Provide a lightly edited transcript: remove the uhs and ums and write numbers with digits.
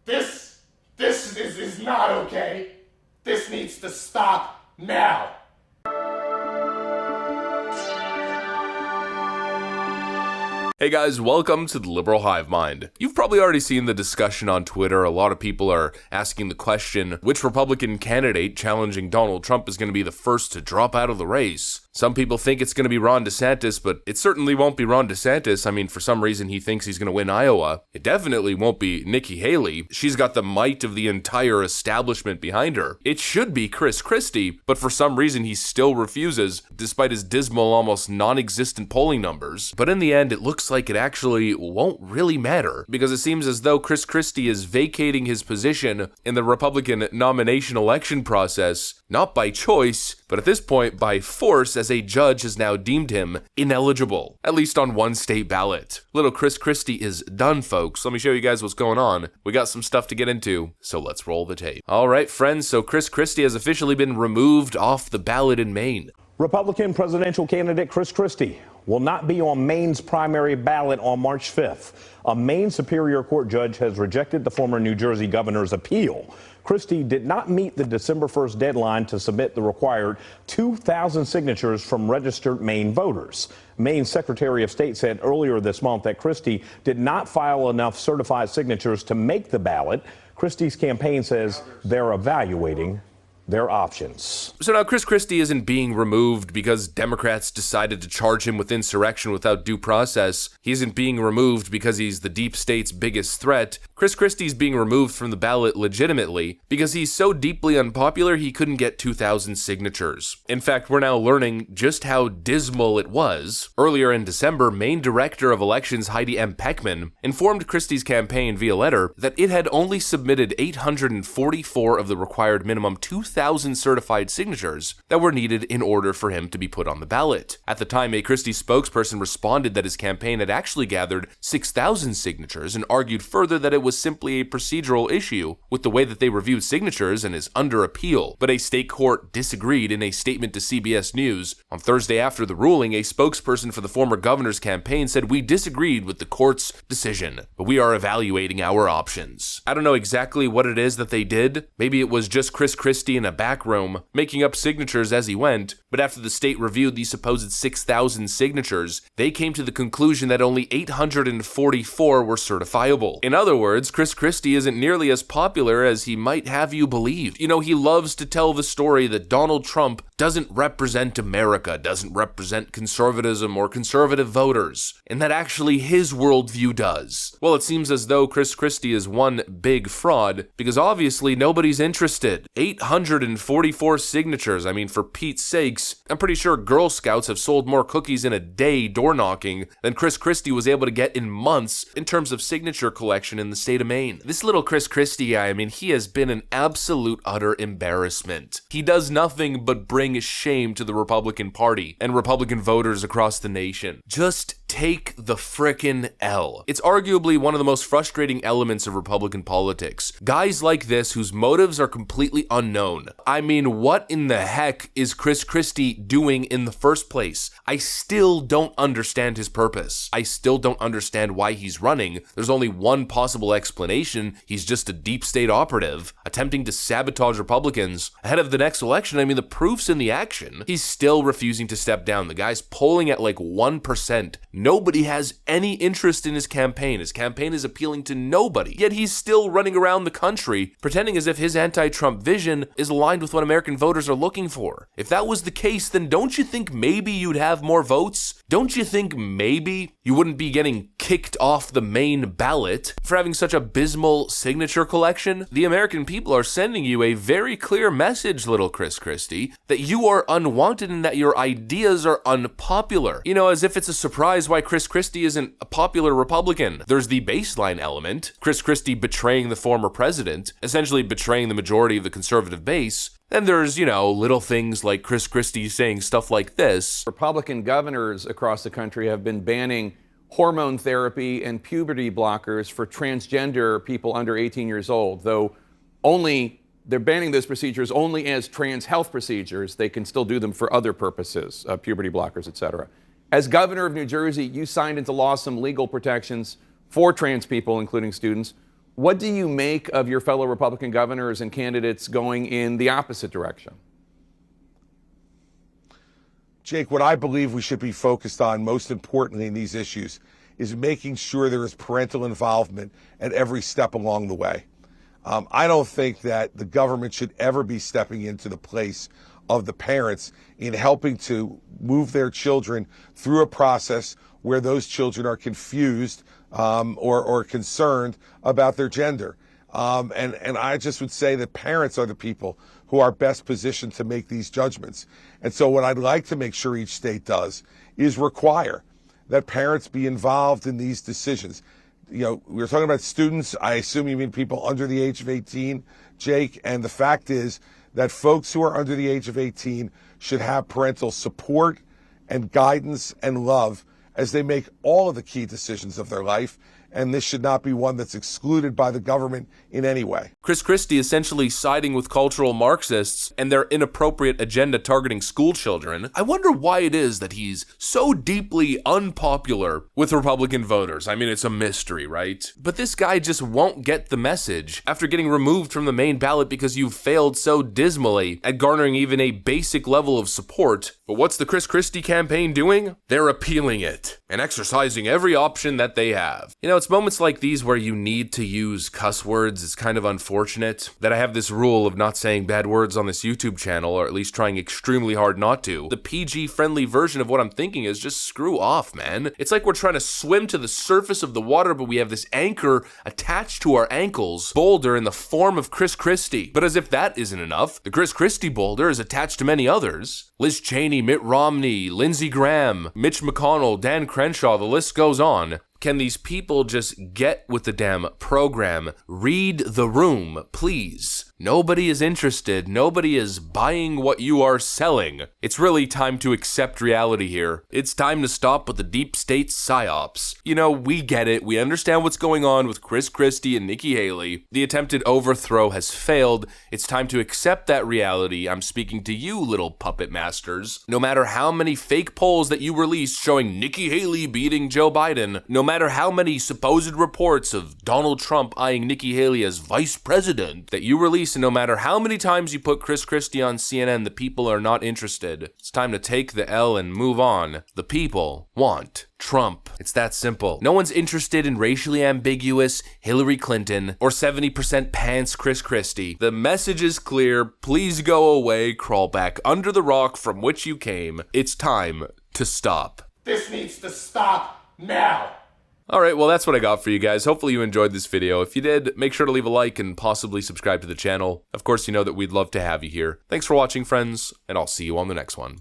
This is not okay. This needs to stop now. Hey guys, welcome to the Liberal Hive Mind. You've probably already seen the discussion on Twitter. A lot of people are asking the question, which Republican candidate challenging Donald Trump is going to be the first to drop out of the race? Some people think it's going to be Ron DeSantis, but it certainly won't be Ron DeSantis. I mean, for some reason he thinks he's going to win Iowa. It definitely won't be Nikki Haley. She's got the might of the entire establishment behind her. It should be Chris Christie, but for some reason he still refuses, despite his dismal, almost non-existent polling numbers. But in the end, it looks like it actually won't really matter, because it seems as though Chris Christie is vacating his position in the Republican nomination election process, not by choice, but at this point by force, as a judge has now deemed him ineligible, at least on one state ballot. Little Chris Christie is done, folks. Let me show you guys what's going on. We got some stuff to get into, so let's roll the tape. All right, friends, so Chris Christie has officially been removed off the ballot in Maine. Republican presidential candidate Chris Christie will not be on Maine's primary ballot on March 5th. A Maine Superior Court judge has rejected the former New Jersey governor's appeal. Christie did not meet the December 1st deadline to submit the required 2,000 signatures from registered Maine voters. Maine's Secretary of State said earlier this month that Christie did not file enough certified signatures to make the ballot. Christie's campaign says they're evaluating their options. So now Chris Christie isn't being removed because Democrats decided to charge him with insurrection without due process. He isn't being removed because he's the deep state's biggest threat. Chris Christie's being removed from the ballot legitimately because he's so deeply unpopular he couldn't get 2,000 signatures. In fact, we're now learning just how dismal it was. Earlier in December, Maine Director of Elections Heidi M. Peckman informed Christie's campaign via letter that it had only submitted 844 of the required minimum 2,000 certified signatures that were needed in order for him to be put on the ballot. At the time, a Christie spokesperson responded that his campaign had actually gathered 6,000 signatures and argued further that it was simply a procedural issue with the way that they reviewed signatures and is under appeal. But a state court disagreed in a statement to CBS News. On Thursday after the ruling, a spokesperson for the former governor's campaign said, "We disagreed with the court's decision, but we are evaluating our options." I don't know exactly what it is that they did. Maybe it was just Chris Christie in a back room, making up signatures as he went, but after the state reviewed the supposed 6,000 signatures, they came to the conclusion that only 844 were certifiable. In other words, Chris Christie isn't nearly as popular as he might have you believe. You know, he loves to tell the story that Donald Trump doesn't represent America, doesn't represent conservatism or conservative voters, and that actually his worldview does. Well, it seems as though Chris Christie is one big fraud, because obviously nobody's interested. 844 signatures, I mean, for Pete's sakes. I'm pretty sure Girl Scouts have sold more cookies in a day door knocking than Chris Christie was able to get in months in terms of signature collection in the state of Maine. This little Chris Christie guy, I mean, he has been an absolute utter embarrassment. He does nothing but bring shame to the Republican Party and Republican voters across the nation. Just take the frickin' L. It's arguably one of the most frustrating elements of Republican politics. Guys like this whose motives are completely unknown. I mean, what in the heck is Chris Christie doing in the first place? I still don't understand his purpose. I still don't understand why he's running. There's only one possible explanation. He's just a deep state operative attempting to sabotage Republicans ahead of the next election. I mean, the proof's in the action. He's still refusing to step down. The guy's polling at like 1%. Nobody has any interest in his campaign. His campaign is appealing to nobody. Yet he's still running around the country pretending as if his anti-Trump vision is aligned with what American voters are looking for. If that was the case, then don't you think maybe you'd have more votes? Don't you think maybe you wouldn't be getting kicked off the Maine ballot for having such abysmal signature collection? The American people are sending you a very clear message, little Chris Christie, that you are unwanted and that your ideas are unpopular. You know, as if it's a surprise why Chris Christie isn't a popular Republican. There's the baseline element, Chris Christie betraying the former president, essentially betraying the majority of the conservative base. Then there's, you know, little things like Chris Christie saying stuff like this. Republican governors across the country have been banning hormone therapy and puberty blockers for transgender people under 18 years old, though they're banning those procedures only as trans health procedures. They can still do them for other purposes, puberty blockers, etc. As governor of New Jersey, you signed into law some legal protections for trans people, including students. What do you make of your fellow Republican governors and candidates going in the opposite direction? Jake, what I believe we should be focused on most importantly in these issues is making sure there is parental involvement at every step along the way. I don't think that the government should ever be stepping into the place of the parents in helping to move their children through a process where those children are confused or concerned about their gender. And I just would say that parents are the people who are best positioned to make these judgments. And so what I'd like to make sure each state does is require that parents be involved in these decisions. You know, we were talking about students. I assume you mean people under the age of 18, Jake. And the fact is that folks who are under the age of 18 should have parental support and guidance and love as they make all of the key decisions of their life. And this should not be one that's excluded by the government in any way. Chris Christie essentially siding with cultural Marxists and their inappropriate agenda targeting school children. I wonder why it is that he's so deeply unpopular with Republican voters. I mean, it's a mystery, right? But this guy just won't get the message after getting removed from the Maine ballot because you failed so dismally at garnering even a basic level of support. But what's the Chris Christie campaign doing? They're appealing it and exercising every option that they have. You know, it's moments like these where you need to use cuss words. It's kind of unfortunate that I have this rule of not saying bad words on this YouTube channel, or at least trying extremely hard not to. The PG-friendly version of what I'm thinking is just screw off, man. It's like we're trying to swim to the surface of the water, but we have this anchor attached to our ankles, boulder in the form of Chris Christie. But as if that isn't enough, the Chris Christie boulder is attached to many others. Liz Cheney, Mitt Romney, Lindsey Graham, Mitch McConnell, Dan Crenshaw, the list goes on. Can these people just get with the damn program? Read the room, please. Nobody is interested. Nobody is buying what you are selling. It's really time to accept reality here. It's time to stop with the deep state psyops. You know, we get it. We understand what's going on with Chris Christie and Nikki Haley. The attempted overthrow has failed. It's time to accept that reality. I'm speaking to you, little puppet masters. No matter how many fake polls that you release showing Nikki Haley beating Joe Biden, no matter how many supposed reports of Donald Trump eyeing Nikki Haley as vice president that you release, and no matter how many times you put Chris Christie on CNN, the people are not interested. It's time to take the L and move on. The people want Trump. It's that simple. No one's interested in racially ambiguous Hillary Clinton or 70% pants Chris Christie. The message is clear. Please go away. Crawl back under the rock from which you came. It's time to stop. This needs to stop now. Alright, well that's what I got for you guys. Hopefully you enjoyed this video. If you did, make sure to leave a like and possibly subscribe to the channel. Of course, you know that we'd love to have you here. Thanks for watching, friends, and I'll see you on the next one.